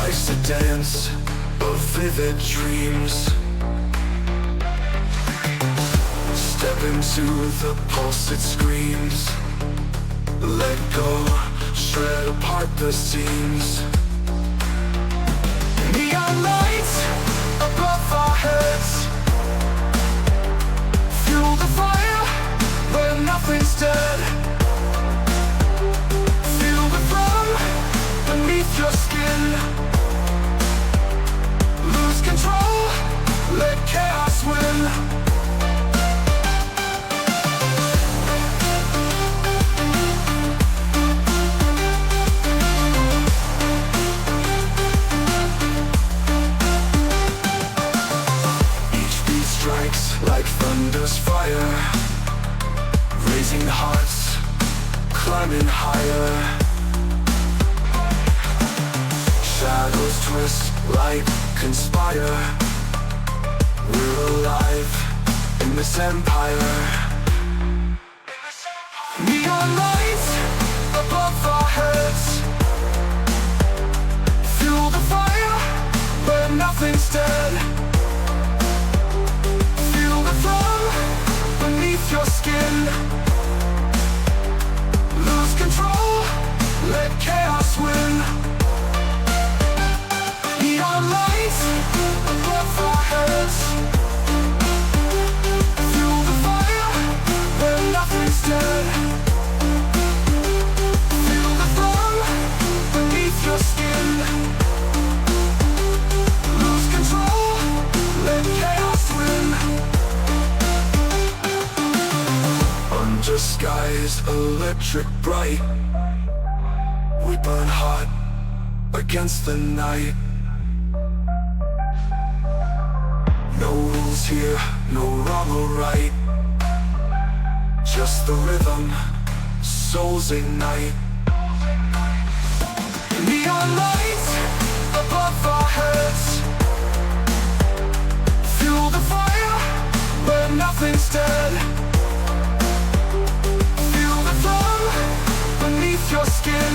Life's a dance of vivid dreams. Step into the pulse, it screams. Let go, shred apart the seams. Neon lights above our heads, fuel the fire where nothing's dead. Feel the thrum beneath your skin. Lose control, let chaos win. Like thunder's fire, raising hearts, climbing higher. Shadows twist like conspire. We're alive in this empire. Neon lights above our heads, fuel the fire where nothing's dead. Beneath your skin, lose control, let chaos win. Neon lights above our heads, fuel the fire where nothing's dead. Feel the thrum beneath your skin. Lose control, let chaos win. Under skies electric bright, we burn hot against the night. No rules here, no wrong or right, just the rhythm, souls ignite. Neon lights above our heads, fuel the fire where nothing's dead. Beneath your skin,